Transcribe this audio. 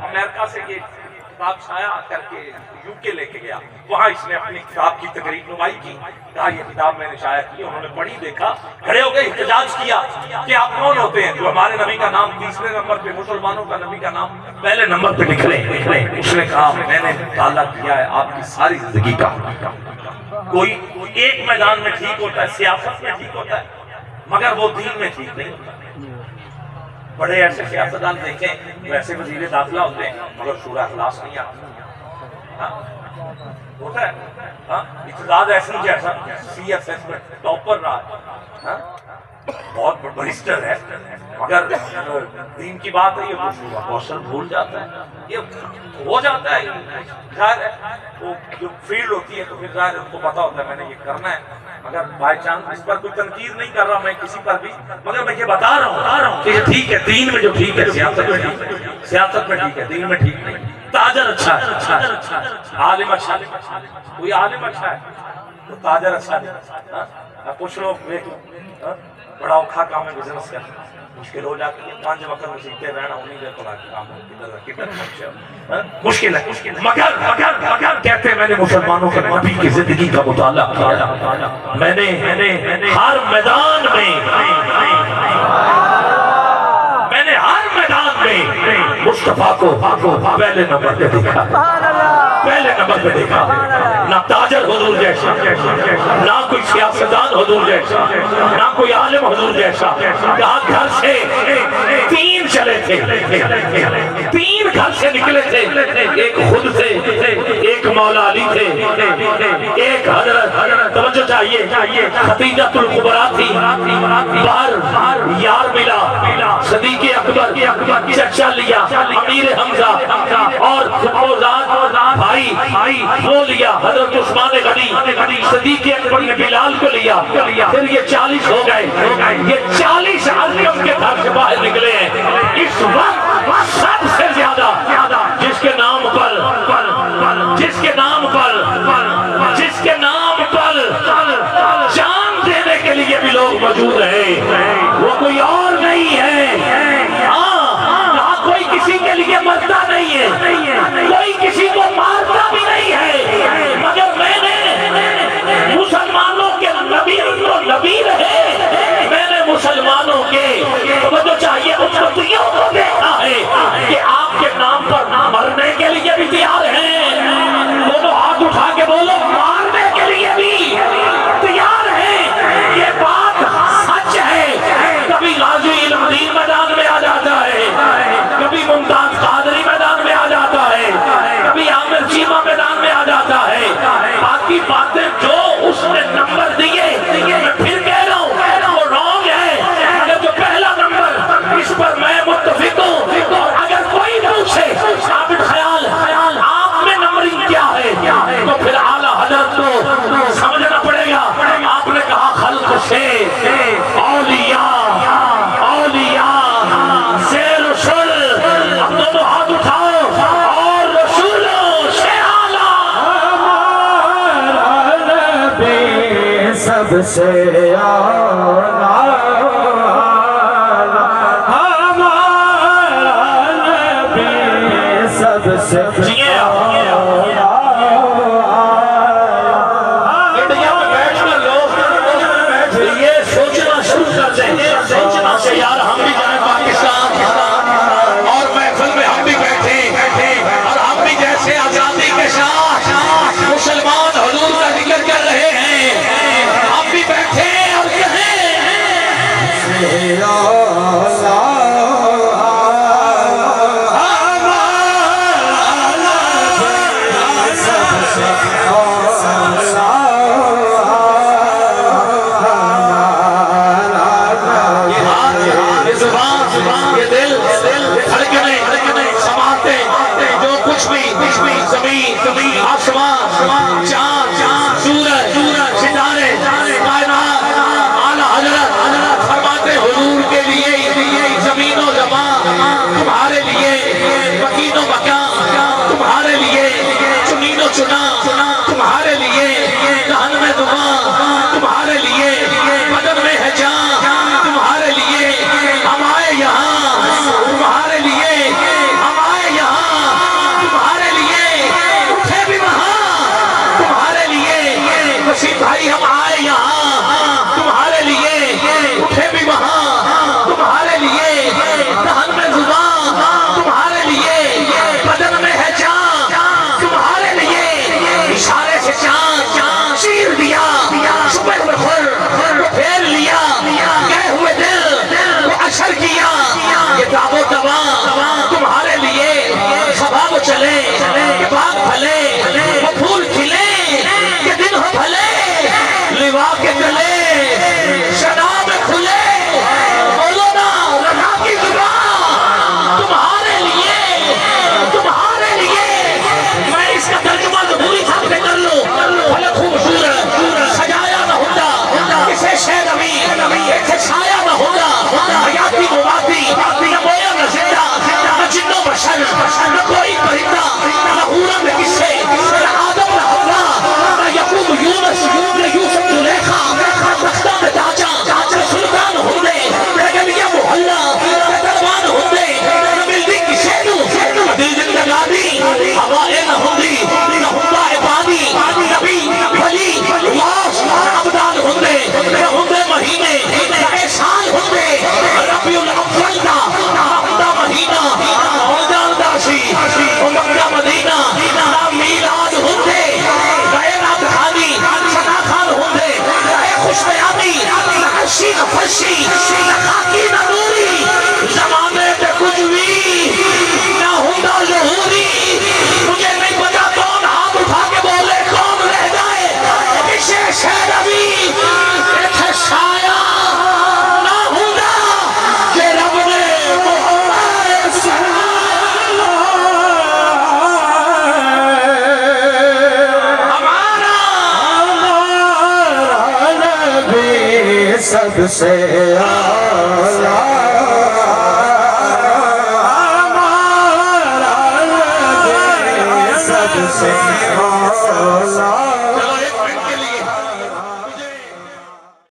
امریکہ سے یہ کتاب شائع کر کے یو کے لے کے گیا، وہاں اس نے اپنی کتاب کی تقریر نمائی کی، کہا یہ کتاب میں نے شائع کی، انہوں نے پڑھی، دیکھا، کھڑے ہو گئے، احتجاج کیا کہ آپ کون ہوتے ہیں جو ہمارے نبی کا نام تیسرے نمبر پہ، مسلمانوں کا نبی کا نام پہلے نمبر پہ لکھ رہے؟ اس نے کہا میں نے مطالعہ کیا ہے آپ کی ساری زندگی کا، کوئی ایک میدان میں ٹھیک ہوتا ہے، سیاست میں ٹھیک ہوتا ہے، مگر وہ دین میں ٹھیک نہیں ہوتا۔ بڑے ایسے سیاستدان دیکھیں ویسے وزیر داخلہ ہوتے ہیں مگر شورا اخلاص نہیں آتا، ہوتا ہے۔ اقتدار ایسا جیسا سی ایس ایس میں ٹاپر رہا ہے، بہت بریسٹر ہے، مگر دین کی بات ہے یہ کوشچن بھول جاتا ہے، یہ ہو جاتا ہے، ظاہر ہے وہ جو فیلڈ ہوتی ہے تو پھر ظاہر ان کو پتا ہوتا ہے میں نے یہ کرنا ہے، مگر بائی چانس اس پر کوئی تنقید نہیں کر رہا میں کسی پر بھی، مگر میں یہ بتا رہا ہوں کہ یہ ٹھیک ہے دین میں جو ٹھیک ہے سیاست میں ٹھیک ہے، سیاست میں ٹھیک ہے دین میں ٹھیک نہیں۔ تاجر اچھا ہے، عالم اچھا ہے، کوئی عالم اچھا ہے تو تاجر اچھا ہے۔ کچھ لوگ بڑا اوکھا کام ہے بزنس کا، مشکل ہو جاتی ہے، 5 وقت مسیحتے رہنا انہیں دے تو کام مشکل ہے، مگر کہتے ہیں میں نے مسلمانوں کے نبی کی زندگی کا مطالعہ کیا، میں نے ہر میدان میں مصطفیٰ کو پہلے نمبر پہ دیکھا، پہلے نمبر پہ دیکھا، نہ تاجر حضور جیسا، نہ کوئی سیاستدان حضور جیسا، نہ کوئی عالم حضور جیسا، کہا گھر سے 3 چلے تھے، 3 گھر سے نکلے تھے، ایک خود تھے، ایک مولا علی تھے، ایک حضرت توجہ چاہیے خدیجۃ الکبریٰ تھی، باہر یار ملا صدیق اکبر چچا لیا امیر حمزہ اور بھائی وہ لیا حضرت عثمان غنی، صدیق اکبر نے بلال کو لیا، پھر یہ 40 ہو گئے، یہ 40 عظم کے گھر سے باہر نکلے ہیں۔ اس وقت سب سے زیادہ جس کے نام پر جان دینے کے لیے بھی لوگ موجود ہیں وہ کوئی اور نہیں ہے، کوئی کسی کے لیے مرتا نہیں ہے، کوئی کسی کو مارتا بھی نہیں ہے، مگر میں نے مسلمانوں کے نبی تو نبی رہے، میں نے مسلمانوں کے توجہ چاہیے امتیوں کو دیکھا ہے کہ آپ کے نام پر مرنے کے لیے بھی تیار ہیں، دونوں ہاتھ اٹھا کے بولو مارنے کے لیے بھی تیار ہیں، یہ بات سچ ہے۔ کبھی غازی علم دین میدان میں آ جاتا ہے، کبھی ممتاز قادری میدان میں آ جاتا ہے، کبھی عامر چیمہ میدان میں آ جاتا ہے، باقی باتیں جو اس نے نمبر دیے میں پھر کہہ رہا ہوں وہ رانگ ہے، اگر جو پہلا نمبر اس پر میں متفق ہوں، اور اگر کوئی پوچھے ثابت خیال آپ میں نمبرنگ کیا ہے تو پھر اعلیٰ حضرت کو سمجھنا پڑے گا۔ آپ نے کہا خلق سے اولیاء سے رسول، اب دونوں ہاتھ اٹھاؤ اور رسولوں سے اعلیٰ، ہمارا نبی سب سے اعلیٰ، ہمارا نبی سب سے یار ہم بھی جائیں پاکستان اور محفل میں ہم بھی بیٹھیں اور ہم بھی جیسے آزادی کے ساتھ مسلمان حضور کا ذکر کر رہے ہیں، ہم بھی بیٹھیں اور کہیں ہمارا دوا تمہارے لیے شباب چلے کہ باغ پھلے وہ پھول کھلے کہ دن ہو بھلے لوا کے گلے شراب کھلے بولو نا رضا کی زبان تمہارے لیے میں اس کا ترجمہ تو پوری طرح سے کر لوں بھلے خوبصورت سجایا نہ ہوتا کسے شہر نبی ایک سایہ نہ ہوگا حیاتی مواتی نہ مویا نہ زندہ نہ جن و بشر نہ کوئی پرندہ نہ حورا نہ کسے نہ آدم نہ حوا نہ یعقوب یونس نہ یوسف زلیخا نہ تختہ میں تاجا نہ سلطان ہوندے نہ گلیہ محلہ نہ دربان ہوندے نہ ملدی کسے نو دل زندگانی ہوائے نہ ہوندی نہ ہوندا عبادی نبی ولی واس عبدان ہوندے نہ ہوندے مہینے نہ احسان ہوندے ربیع الاول دا ہوندا مہینہ رمضان دا سی مکہ مدینہ نہ میلاد ہوندے غیر ادھانی صدا خان ہوندے نہ خوش بیانی نہ عشی نہ فرشی نہ خاکی نہ نوری زمانے پہ کچھ بھی نہ ہوندا ظہوری مجھے نہیں پتا کون ہاتھ اٹھا کے بولے کون رہ جائے کسے شہر ابھی ایک سایہ نہ ہوندا کہ رب نے محمد ہمارا نبی سب سے اعلیٰ ہمارا نبی سب سے اعلیٰ